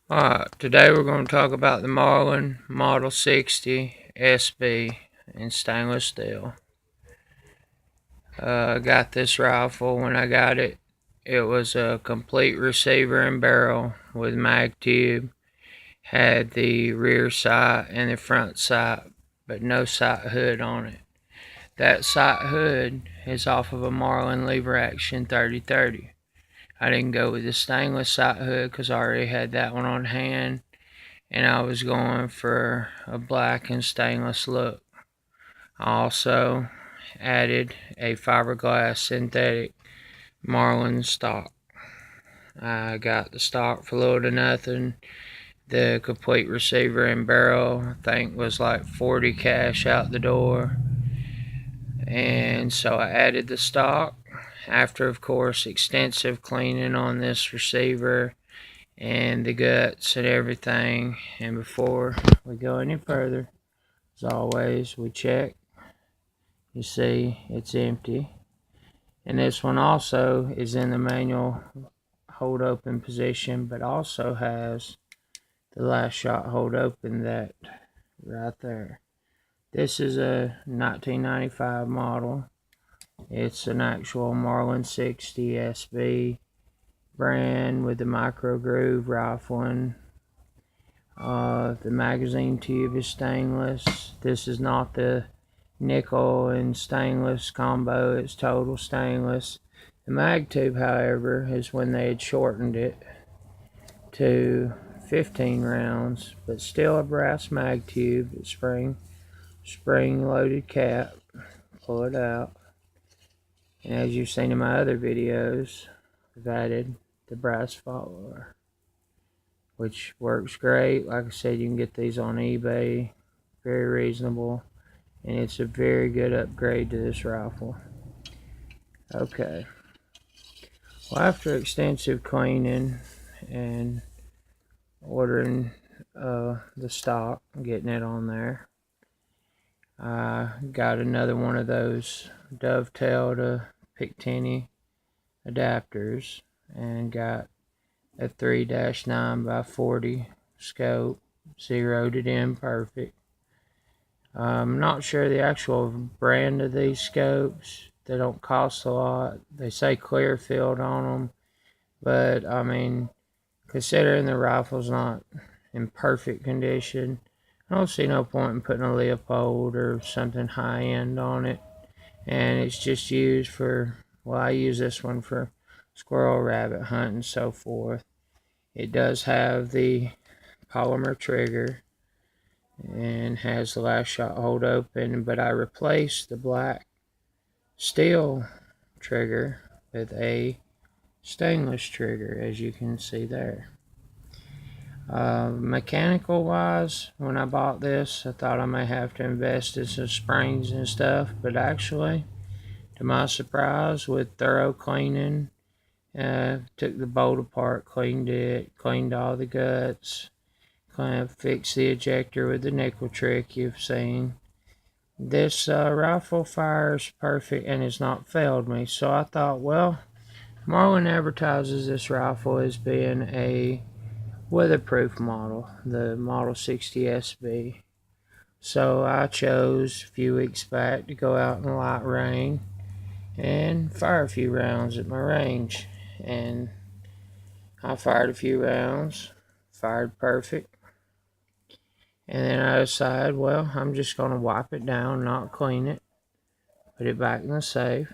Alright, today we're going to talk about the Marlin Model 60 SB in stainless steel. I got this rifle. When I got it, it was a complete receiver and barrel with mag tube. Had the rear sight and the front sight, but no sight hood on it. That sight hood is off of a Marlin lever action 3030. I didn't go with the stainless sight hood because I already had that one on hand, and I was going for a black and stainless look. I also added a fiberglass synthetic Marlin stock. I got the stock for little to nothing. The complete receiver and barrel, I think, was like 40 cash out the door. And so I added the stock after, of course, extensive cleaning on this receiver and the guts and everything. And before we go any further, as always, we check. You see, it's empty. And this one also is in the manual hold open position, but also has the last shot hold open, that right there. This is a 1995 model. It's an actual Marlin 60 SB brand with the micro groove rifling. The magazine tube is stainless. This is not the nickel and stainless combo, it's total stainless. The mag tube, however, is when they had shortened it to 15 rounds, but still a brass mag tube. It's spring loaded cap. Pull it out, and as you've seen in my other videos, I've added the brass follower, which works great. Like I said, you can get these on eBay, very reasonable, and it's a very good upgrade to this rifle. Okay, well, after extensive cleaning and ordering the stock, getting it on there, I got another one of those dovetail to Picatinny adapters and got a 3-9x40 scope, zeroed it in perfect. I'm not sure the actual brand of these scopes. They don't cost a lot. They say Clearfield on them, but I mean, considering the rifle's not in perfect condition, I don't see no point in putting a Leopold or something high end on it. And it's just used for, well, I use this one for squirrel, rabbit hunt, and so forth. It does have the polymer trigger and has the last shot hold open, but I replaced the black steel trigger with a stainless trigger, as you can see there. Mechanical wise, when I bought this, I thought I may have to invest in some springs and stuff, but actually, to my surprise, with thorough cleaning, took the bolt apart, cleaned it, cleaned all the guts, kind of fixed the ejector with the nickel trick you've seen. This rifle fires perfect and has not failed me. So I thought, well, Marlin advertises this rifle as being a weatherproof model, the Model 60 SB. So I chose a few weeks back to go out in the light rain and fire a few rounds at my range. And I fired a few rounds, fired perfect. And then I decided, well, I'm just going to wipe it down, not clean it, put it back in the safe.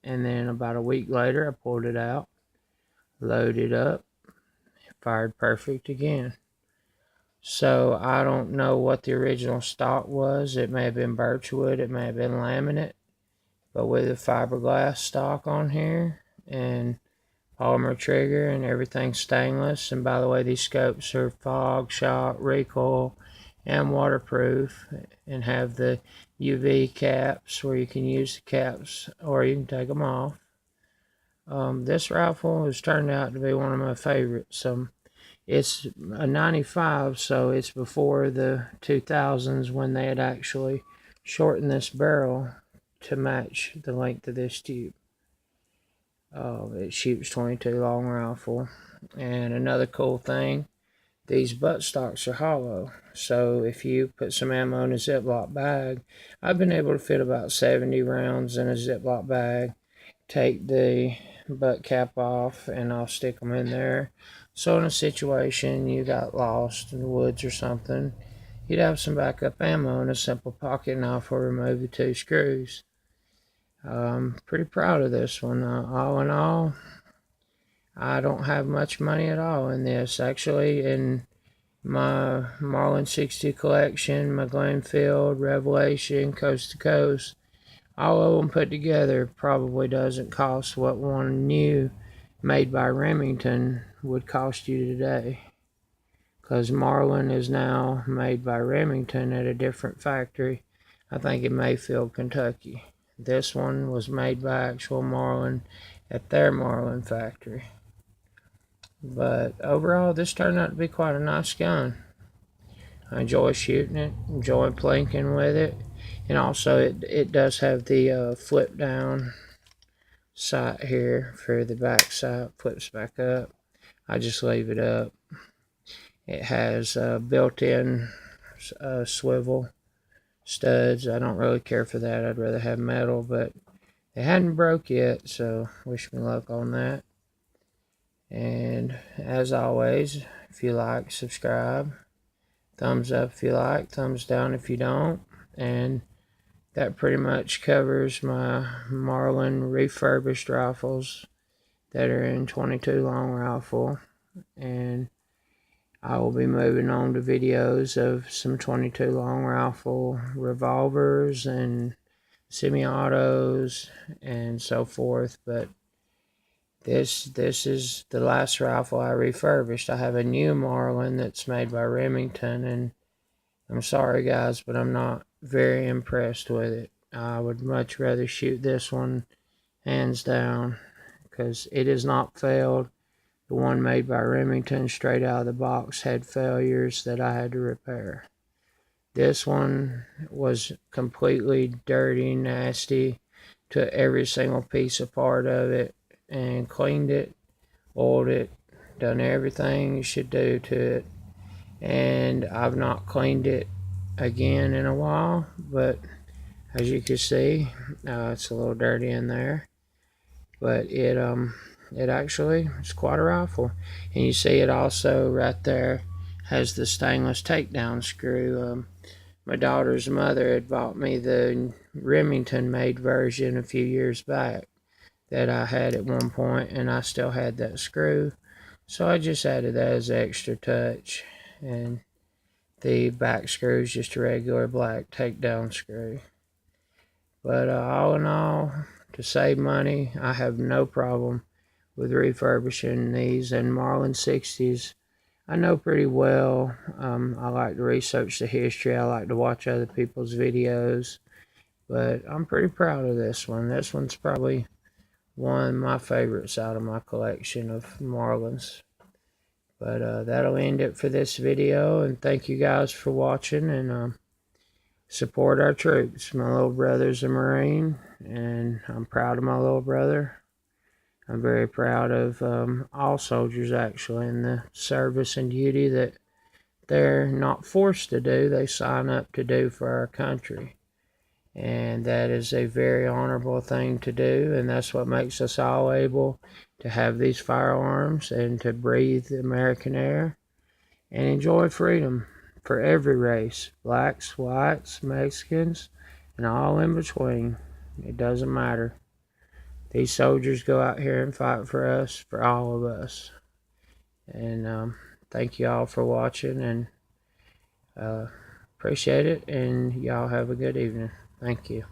And then about a week later, I pulled it out, loaded up, fired perfect again. So I don't know what the original stock was. It may have been birchwood, it may have been laminate, but with the fiberglass stock on here and polymer trigger and everything stainless. And by the way, these scopes are fog, shock, recoil, and waterproof, and have the UV caps where you can use the caps or you can take them off. This rifle has turned out to be one of my favorites. It's a 95, so it's before the 2000s when they had actually shortened this barrel to match the length of this tube. It shoots 22 long rifle. And another cool thing, these buttstocks are hollow. So if you put some ammo in a Ziploc bag, I've been able to fit about 70 rounds in a Ziploc bag. Take the butt cap off and I'll stick them in there. So in a situation you got lost in the woods or something, you'd have some backup ammo, and a simple pocket knife will remove the two screws. I'm pretty proud of this one. All in all, I don't have much money at all in this. Actually, in my Marlin 60 collection, my Glenfield, Revelation, Coast to Coast, all of them put together probably doesn't cost what one new made by Remington would cost you today. Because Marlin is now made by Remington at a different factory. I think in Mayfield, Kentucky. This one was made by actual Marlin at their Marlin factory. But overall, this turned out to be quite a nice gun. I enjoy shooting it, enjoy plinking with it, and also it does have the flip down sight here for the back sight, flips back up. I just leave it up. It has built-in swivel studs. I don't really care for that. I'd rather have metal, but they hadn't broke yet, so wish me luck on that. And as always, if you like, subscribe. Thumbs up if you like, thumbs down if you don't. And that pretty much covers my Marlin refurbished rifles that are in 22 long rifle. And I will be moving on to videos of some 22 long rifle revolvers and semi-autos and so forth. But this is the last rifle I refurbished. I have a new Marlin that's made by Remington, and I'm sorry guys, but I'm not very impressed with it. I would much rather shoot this one hands down, because it has not failed. The one made by Remington straight out of the box had failures that I had to repair. This one was completely dirty, nasty, took every single piece of part of it and cleaned it, oiled it, done everything you should do to it. And I've not cleaned it again in a while, but as you can see, it's a little dirty in there. But it actually is quite a rifle. And you see it also right there has the stainless takedown screw. My daughter's mother had bought me the Remington made version a few years back that I had at one point, and I still had that screw, so I just added that as an extra touch. And the back screw is just a regular black takedown screw. But all in all, to save money, I have no problem with refurbishing these. And Marlin 60s, I know pretty well. I like to research the history. I like to watch other people's videos. But I'm pretty proud of this one. This one's probably one of my favorites out of my collection of Marlins. But that'll end it for this video. And thank you guys for watching. And support our troops. My little brother's a Marine, and I'm proud of my little brother. I'm very proud of all soldiers, actually, in the service and duty that they're not forced to do. They sign up to do for our country. And that is a very honorable thing to do, and that's what makes us all able to have these firearms and to breathe the American air and enjoy freedom for every race, blacks, whites, Mexicans, and all in between. It doesn't matter. These soldiers go out here and fight for us, for all of us. And thank you all for watching, and appreciate it, and y'all have a good evening. Thank you.